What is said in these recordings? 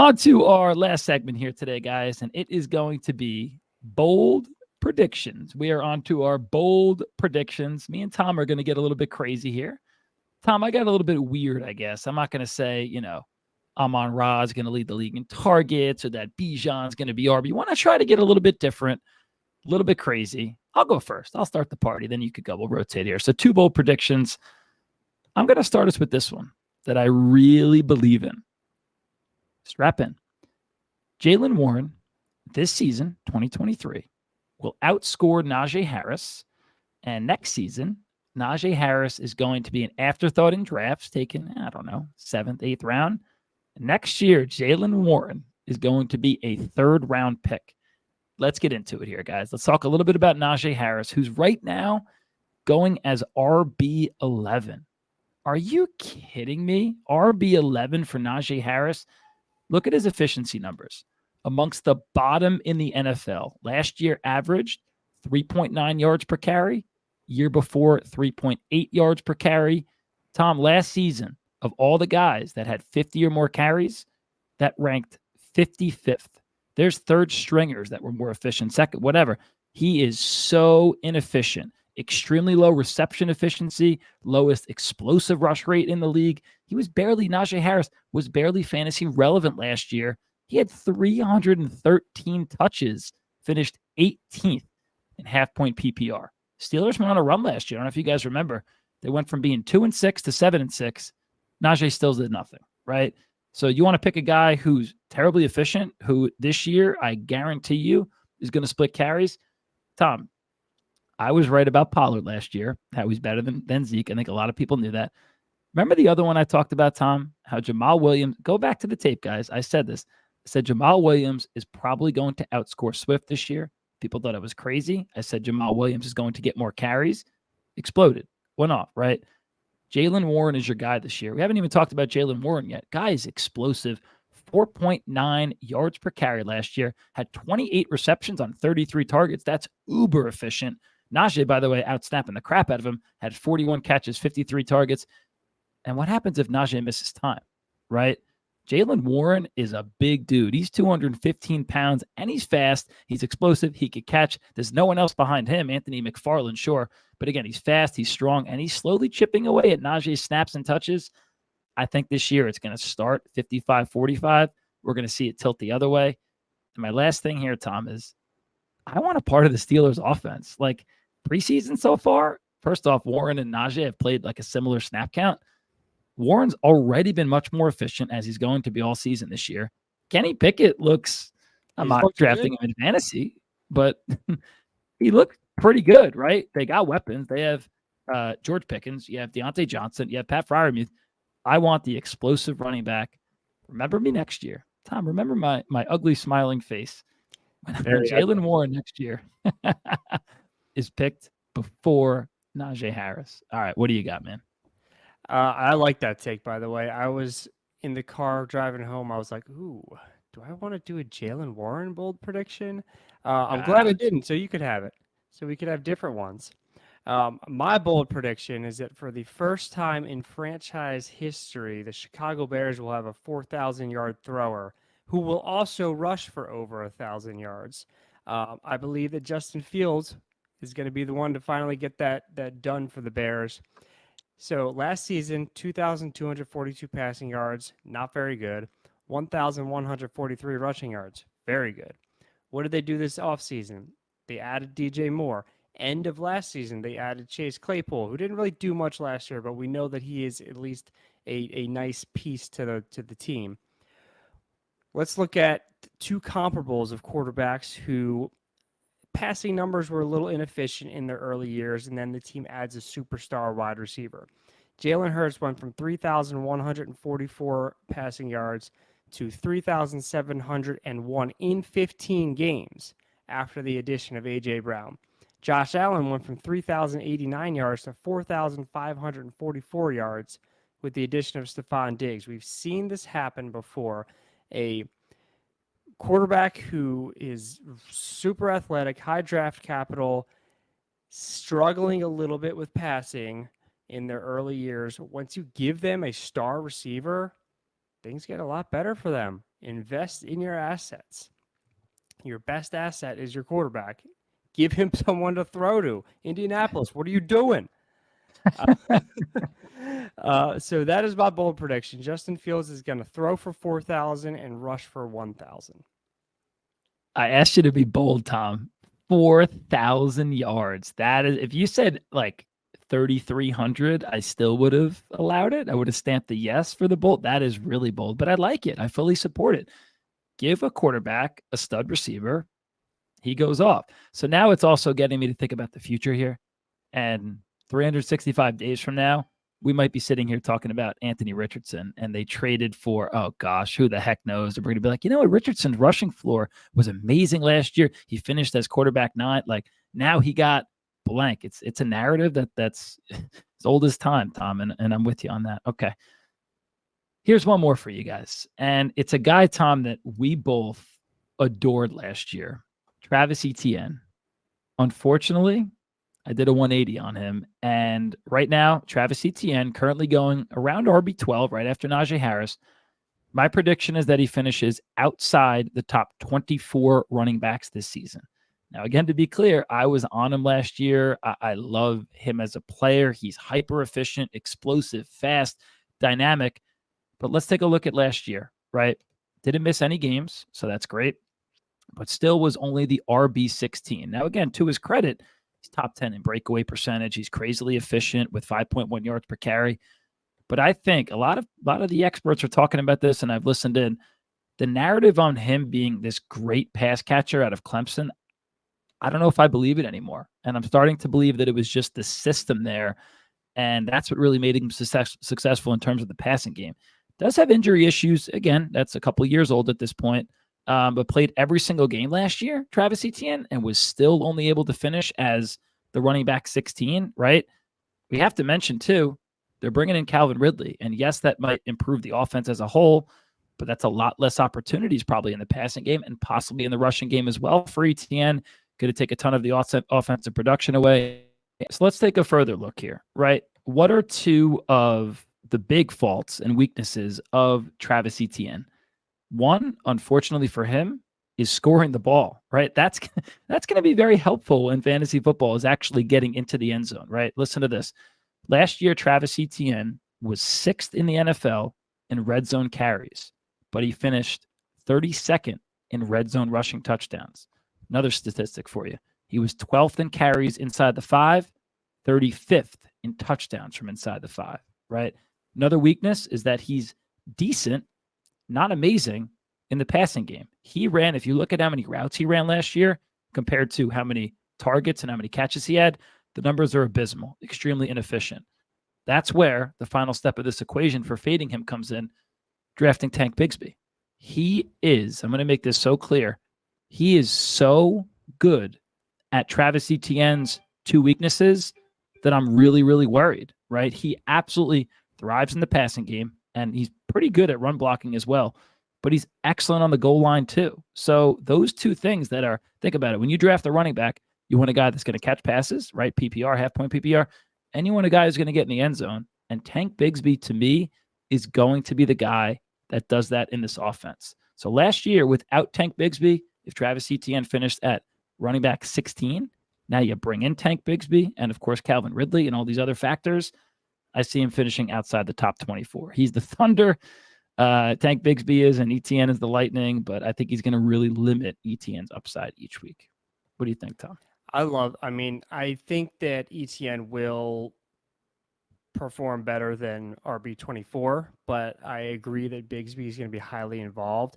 On to our last segment here today, guys, and it is going to be bold predictions. We are on to our bold predictions. Me and Tom are going to get a little bit crazy here. Tom, I got a little bit weird, I guess. I'm not going to say, Amon-Ra's going to lead the league in targets or that Bijan's going to be RB. Want to try to get a little bit different, a little bit crazy. I'll go first. I'll start the party. Then you could go. We'll rotate here. So 2 bold predictions. I'm going to start us with this one that I really believe in. Strap in. Jalen Warren this season, 2023, will outscore Najee Harris. And next season, Najee Harris is going to be an afterthought in drafts taken, 7th, 8th round. Next year, Jalen Warren is going to be a 3rd round pick. Let's get into it here, guys. Let's talk a little bit about Najee Harris, who's right now going as RB11. Are you kidding me? RB11 for Najee Harris? Look at his efficiency numbers. Amongst the bottom in the NFL. Last year averaged 3.9 yards per carry. Year before, 3.8 yards per carry. Tom, last season, of all the guys that had 50 or more carries, that ranked 55th. There's third stringers that were more efficient, second, whatever. He is so inefficient. Extremely low reception efficiency, lowest explosive rush rate in the league. Najee Harris was barely fantasy relevant last year. He had 313 touches, finished 18th in half-point PPR. Steelers went on a run last year. I don't know if you guys remember. They went from being 2-6 to 7-6. Najee still did nothing, right? So you want to pick a guy who's terribly efficient, who this year, I guarantee you, is going to split carries. Tom, I was right about Pollard last year, how he's better than Zeke. I think a lot of people knew that. Remember the other one I talked about, Tom? How Jamal Williams, go back to the tape, guys. I said this. I said Jamal Williams is probably going to outscore Swift this year. People thought I was crazy. I said Jamal Williams is going to get more carries. Exploded. Went off, right? Jalen Warren is your guy this year. We haven't even talked about Jalen Warren yet. Guy is explosive. 4.9 yards per carry last year. Had 28 receptions on 33 targets. That's uber efficient. Najee, by the way, outsnapping the crap out of him. Had 41 catches, 53 targets. And what happens if Najee misses time, right? Jalen Warren is a big dude. He's 215 pounds, and he's fast. He's explosive. He could catch. There's no one else behind him. Anthony McFarland, sure. But again, he's fast. He's strong, and he's slowly chipping away at Najee's snaps and touches. I think this year it's going to start 55-45. We're going to see it tilt the other way. And my last thing here, Tom, is I want a part of the Steelers offense. Like preseason so far, first off, Warren and Najee have played like a similar snap count. Warren's already been much more efficient as he's going to be all season this year. Kenny Pickett looks, I'm not drafting him in fantasy, but he looked pretty good, right? They got weapons. They have George Pickens. You have Deontay Johnson. You have Pat Freiermuth. I want the explosive running back. Remember me next year. Tom, remember my ugly smiling face when Jalen Warren next year is picked before Najee Harris. All right, what do you got, man? I like that take, by the way. I was in the car driving home. I was like, ooh, do I want to do a Jalen Warren bold prediction? I'm glad I didn't, so you could have it. So we could have different ones. My bold prediction is that for the first time in franchise history, the Chicago Bears will have a 4,000-yard thrower who will also rush for over 1,000 yards. I believe that Justin Fields is going to be the one to finally get that done for the Bears. So last season, 2,242 passing yards, not very good. 1,143 rushing yards, very good. What did they do this offseason? They added DJ Moore. End of last season, they added Chase Claypool, who didn't really do much last year, but we know that he is at least a nice piece to the team. Let's look at 2 comparables of quarterbacks who passing numbers were a little inefficient in their early years, and then the team adds a superstar wide receiver. Jalen Hurts went from 3,144 passing yards to 3,701 in 15 games after the addition of A.J. Brown. Josh Allen went from 3,089 yards to 4,544 yards with the addition of Stephon Diggs. We've seen this happen before. A quarterback who is super athletic, high draft capital, struggling a little bit with passing in their early years. Once you give them a star receiver, things get a lot better for them. Invest in your assets. Your best asset is your quarterback. Give him someone to throw to. Indianapolis, what are you doing? So that is my bold prediction. Justin Fields is going to throw for 4,000 and rush for 1,000. I asked you to be bold, Tom. 4,000 yards. That is, if you said like 3,300, I still would have allowed it. I would have stamped the yes for the bold. That is really bold, but I like it. I fully support it. Give a quarterback a stud receiver. He goes off. So now it's also getting me to think about the future here. And 365 days from now, we might be sitting here talking about Anthony Richardson, and they traded for, oh gosh, who the heck knows? They're going to be like, you know what? Richardson's rushing floor was amazing last year. He finished as quarterback 9. Like now he got blank. It's a narrative that's as old as time, Tom, and I'm with you on that. Okay. Here's one more for you guys. And it's a guy, Tom, that we both adored last year. Travis Etienne. Unfortunately, I did a 180 on him. And right now, Travis Etienne currently going around RB12 right after Najee Harris. My prediction is that he finishes outside the top 24 running backs this season. Now, again, to be clear, I was on him last year. I love him as a player. He's hyper efficient, explosive, fast, dynamic. But let's take a look at last year, right? Didn't miss any games, so that's great. But still was only the RB16. Now, again, to his credit, he's top 10 in breakaway percentage. He's crazily efficient with 5.1 yards per carry. But I think a lot of the experts are talking about this, and I've listened in. The narrative on him being this great pass catcher out of Clemson, I don't know if I believe it anymore. And I'm starting to believe that it was just the system there, and that's what really made him successful in terms of the passing game. Does have injury issues. Again, that's a couple years old at this point. But played every single game last year, Travis Etienne, and was still only able to finish as the running back 16, right? We have to mention, too, they're bringing in Calvin Ridley. And yes, that might improve the offense as a whole, but that's a lot less opportunities probably in the passing game and possibly in the rushing game as well for Etienne. Going to take a ton of the offensive production away. So let's take a further look here, right? What are two of the big faults and weaknesses of Travis Etienne? One, unfortunately for him, is scoring the ball, right? That's going to be very helpful in fantasy football, is actually getting into the end zone, right? Listen to this. Last year, Travis Etienne was 6th in the NFL in red zone carries, but he finished 32nd in red zone rushing touchdowns. Another statistic for you. He was 12th in carries inside the 5, 35th in touchdowns from inside the 5, right? Another weakness is that he's decent, not amazing, in the passing game. He ran, if you look at how many routes he ran last year compared to how many targets and how many catches he had, the numbers are abysmal, extremely inefficient. That's where the final step of this equation for fading him comes in, drafting Tank Bigsby. He is, I'm going to make this so clear, he is so good at Travis Etienne's two weaknesses that I'm really, really worried, right? He absolutely thrives in the passing game, and he's pretty good at run blocking as well, but he's excellent on the goal line too. So those two things that are, think about it, when you draft a running back, you want a guy that's going to catch passes, right? PPR, half-point PPR, and you want a guy who's going to get in the end zone. And Tank Bigsby, to me, is going to be the guy that does that in this offense. So last year, without Tank Bigsby, if Travis Etienne finished at running back 16, now you bring in Tank Bigsby and, of course, Calvin Ridley and all these other factors, I see him finishing outside the top 24. He's the Thunder. Tank Bigsby is, and Etienne is the Lightning, but I think he's going to really limit Etienne's upside each week. What do you think, Tom? I think that Etienne will perform better than RB24, but I agree that Bigsby is going to be highly involved.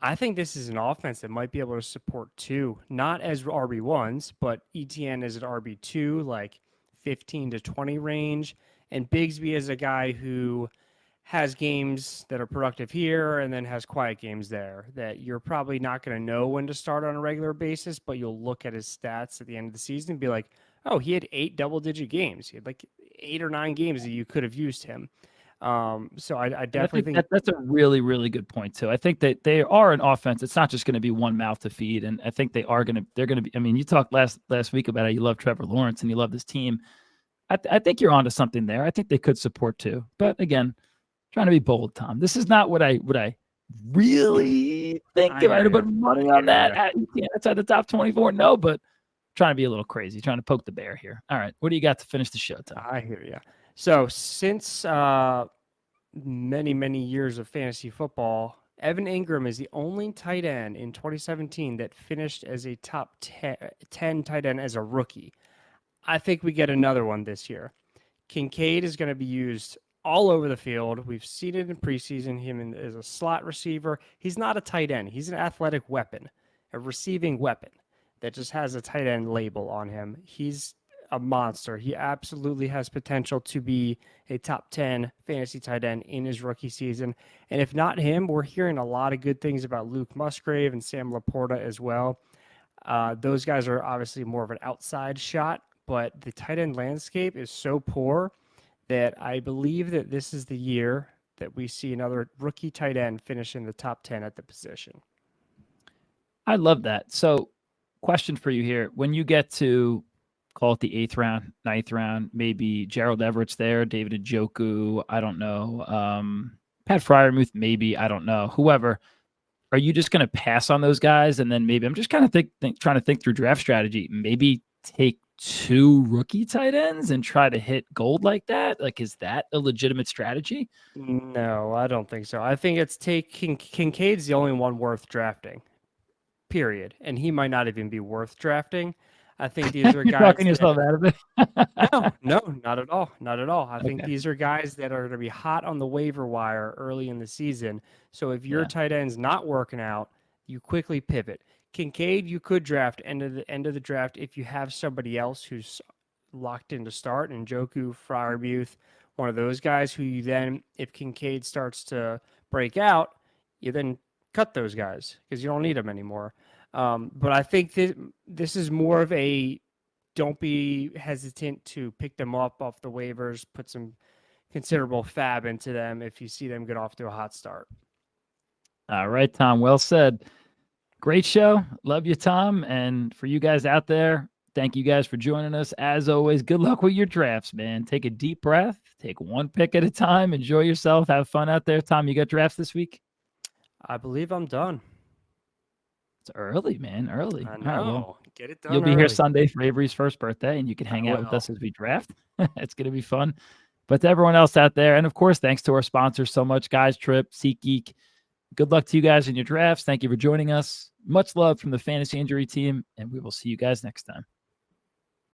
I think this is an offense that might be able to support two, not as RB1s, but Etienne is at RB2, like 15 to 20 range, and Bigsby is a guy who has games that are productive here and then has quiet games there that you're probably not going to know when to start on a regular basis, but you'll look at his stats at the end of the season and be like, oh, he had 8 double-digit games. He had like 8 or 9 games that you could have used him. So I definitely think that's a really, really good point too. I think that they are an offense. It's not just going to be one mouth to feed. And I think they're going to be, I mean, you talked last week about how you love Trevor Lawrence and you love this team. I think you're onto something there. I think they could support two, but again, trying to be bold, Tom. This is not what I really think I if I hear had to ya. put money I on hear that, ya. Etienne outside the top 24, no, but trying to be a little crazy, trying to poke the bear here. All right, what do you got to finish the show, Tom? I hear ya. So since many, many years of fantasy football, Evan Ingram is the only tight end in 2017 that finished as a top 10 tight end as a rookie. I think we get another one this year. Kincaid is going to be used all over the field. We've seen it in preseason. Him as a slot receiver. He's not a tight end. He's an athletic weapon, a receiving weapon that just has a tight end label on him. He's a monster. He absolutely has potential to be a top 10 fantasy tight end in his rookie season. And if not him, we're hearing a lot of good things about Luke Musgrave and Sam Laporta as well. Those guys are obviously more of an outside shot, but the tight end landscape is so poor that I believe that this is the year that we see another rookie tight end finish in the top 10 at the position. I love that. So, question for you here. When you get to call it the 8th round, 9th round, maybe Gerald Everett's there, David Njoku, I don't know. Pat Fryermuth, maybe, I don't know. Whoever. Are you just going to pass on those guys? And then maybe I'm just kind of trying to think through draft strategy. Maybe take 2 rookie tight ends and try to hit gold like that? Like, is that a legitimate strategy? No, I don't think so. I think it's Kincaid's the only one worth drafting, period. And he might not even be worth drafting. I think these are You're guys talking yourself out of it. no, not at all. Not at all. I think Okay. these are guys that are going to be hot on the waiver wire early in the season. So if your tight end's not working out, you quickly pivot. Kincaid, you could draft end of the draft if you have somebody else who's locked in to start, and Njoku, Fryermuth, one of those guys who you then, if Kincaid starts to break out, you then cut those guys because you don't need them anymore. But I think this is more of a don't be hesitant to pick them up off the waivers, put some considerable fab into them if you see them get off to a hot start. All right, Tom. Well said. Great show. Love you, Tom. And for you guys out there, thank you guys for joining us. As always, good luck with your drafts, man. Take a deep breath. Take one pick at a time. Enjoy yourself. Have fun out there. Tom, you got drafts this week? I believe I'm done. It's early, man. Early. I All right, well, know. Get it done you'll be early. here Sunday for Avery's first birthday, and you can hang out with us as we draft. It's going to be fun. But to everyone else out there, and of course, thanks to our sponsors so much, Guys Trip, SeatGeek. Good luck to you guys in your drafts. Thank you for joining us. Much love from the Fantasy Injury Team, and we will see you guys next time.